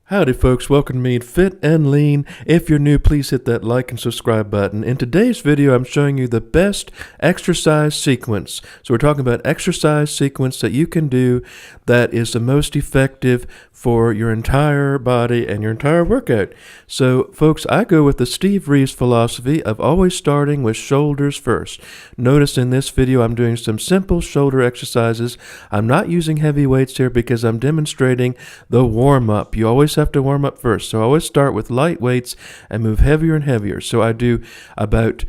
Howdy folks, welcome to me Fit and Lean. If you're new, please hit that like and subscribe button. In today's video, I'm showing you the best exercise sequence. So we're talking about exercise sequence that you can do that is the most effective for your entire body and your entire workout. So folks, I go with the Steve Reeves philosophy of always starting with shoulders first. Notice in this video, I'm doing some simple shoulder exercises. I'm not using heavy weights here because I'm demonstrating the warm-up. You always have to warm up first. So I always start with light weights and move heavier and heavier. So I do about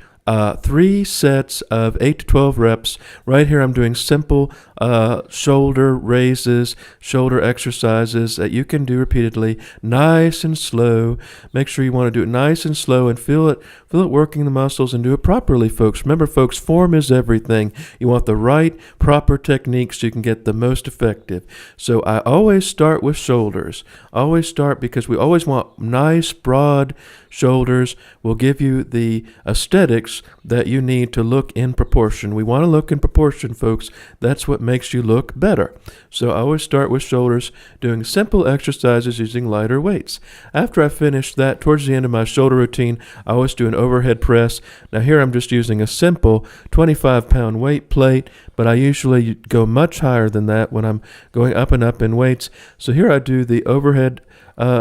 3 sets of 8 to 12 reps. Right here I'm doing simple shoulder raises, shoulder exercises that you can do repeatedly, nice and slow. Make sure you want to do it nice and slow and feel it working the muscles, and do it properly, folks. Remember, folks, form is everything. You want the right, proper technique so you can get the most effective. So I always start with shoulders. Always start because we always want nice, broad shoulders. Will give you the aesthetics that you need to look in proportion. We want to look in proportion, folks. That's what makes you look better. So I always start with shoulders, doing simple exercises using lighter weights. After I finish that, towards the end of my shoulder routine, I always do an overhead press. Now here I'm just using a simple 25-pound weight plate, but I usually go much higher than that when I'm going up and up in weights. So here I do the overhead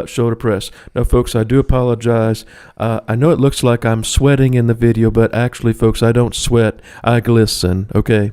shoulder press. Now, folks, I do apologize. I know it looks like I'm sweating in the video, but actually, folks, I don't sweat. I glisten, okay?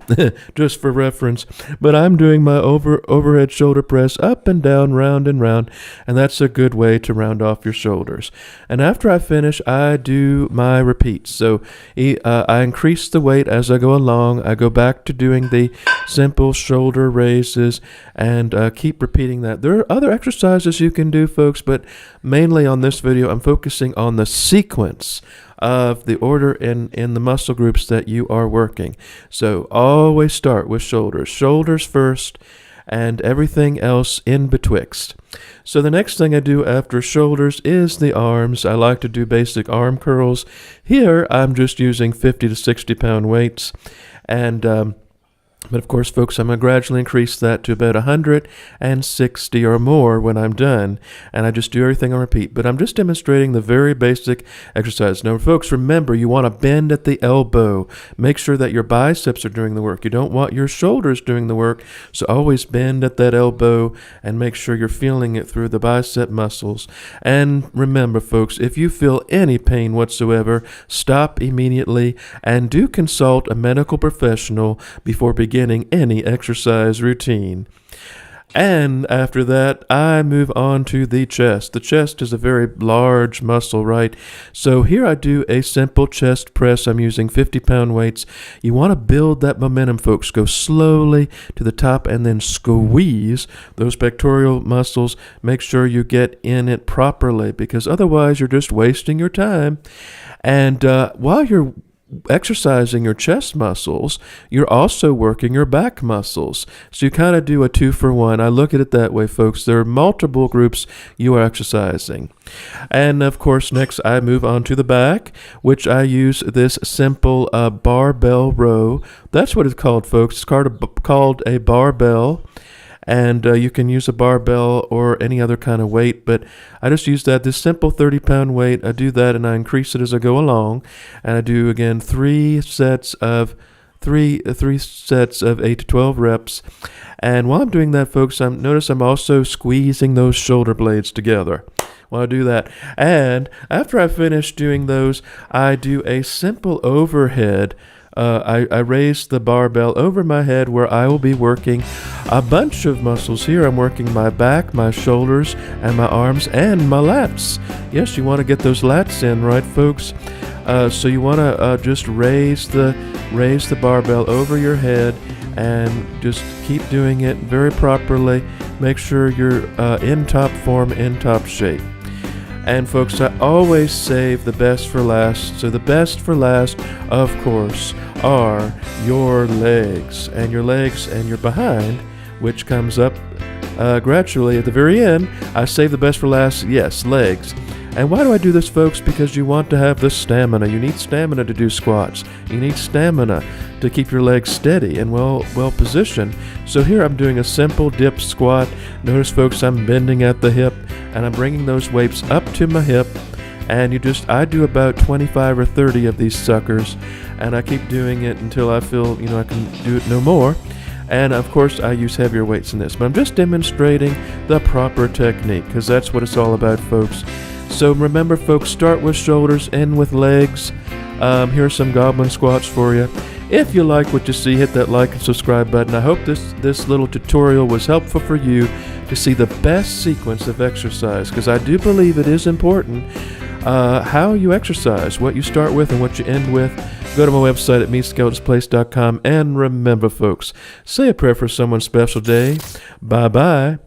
Just for reference. But I'm doing my overhead shoulder press up and down, round and round, and that's a good way to round off your shoulders. And after I finish, I do my repeats. So I increase the weight as I go along. I go back to doing the simple shoulder raises and keep repeating that. There are other exercises you can do, folks, but mainly on this video, I'm focusing on the sequence of the order in the muscle groups that you are working. So always start with shoulders. Shoulders first and everything else in betwixt. So the next thing I do after shoulders is the arms. I like to do basic arm curls. Here, I'm just using 50 to 60 pound weights. And but of course, folks, I'm going to gradually increase that to about 160 or more when I'm done. And I just do everything on repeat. But I'm just demonstrating the very basic exercise. Now, folks, remember, you want to bend at the elbow. Make sure that your biceps are doing the work. You don't want your shoulders doing the work. So always bend at that elbow and make sure you're feeling it through the bicep muscles. And remember, folks, if you feel any pain whatsoever, stop immediately and do consult a medical professional before beginning any exercise routine. And after that, I move on to the chest. The chest is a very large muscle, right? So here I do a simple chest press. I'm using 50-pound weights. You want to build that momentum, folks. Go slowly to the top and then squeeze those pectoral muscles. Make sure you get in it properly, because otherwise you're just wasting your time. And while you're exercising your chest muscles, you're also working your back muscles. So you kind of do a 2-for-1. I look at it that way, folks. There are multiple groups you are exercising. And of course, next I move on to the back, which I use this simple barbell row. That's what it's called, folks. It's called a barbell. And you can use a barbell or any other kind of weight, but I just use this simple 30-pound weight. I do that and I increase it as I go along. And I do, again, 3 sets of 8 to 12 reps. And while I'm doing that, folks, notice I'm also squeezing those shoulder blades together while I do that. And after I finish doing those, I do a simple overhead. I raise the barbell over my head where I will be working a bunch of muscles. Here I'm working my back, my shoulders, and my arms, and my lats. Yes, you want to get those lats in, right, folks? So you want to just raise the barbell over your head and just keep doing it very properly. Make sure you're in top form, in top shape. And folks, I always save the best for last. So the best for last, of course, are your legs and your behind, which comes up gradually at the very end. I save the best for last. Yes, legs. And why do I do this, folks? Because you want to have the stamina. You need stamina to do squats. You need stamina to keep your legs steady and well positioned. So here I'm doing a simple dip squat. Notice, folks, I'm bending at the hip and I'm bringing those weights up to my hip. And I do about 25 or 30 of these suckers, and I keep doing it until I feel, I can do it no more. And of course, I use heavier weights in this, but I'm just demonstrating the proper technique, because that's what it's all about, folks. So remember, folks, start with shoulders, end with legs. Here's some goblin squats for you. If you like what you see, hit that like and subscribe button. I hope this little tutorial was helpful for you to see the best sequence of exercise, because I do believe it is important how you exercise, what you start with and what you end with. Go to my website at meetskeletonsplace.com, and remember, folks, say a prayer for someone special today. Bye-bye.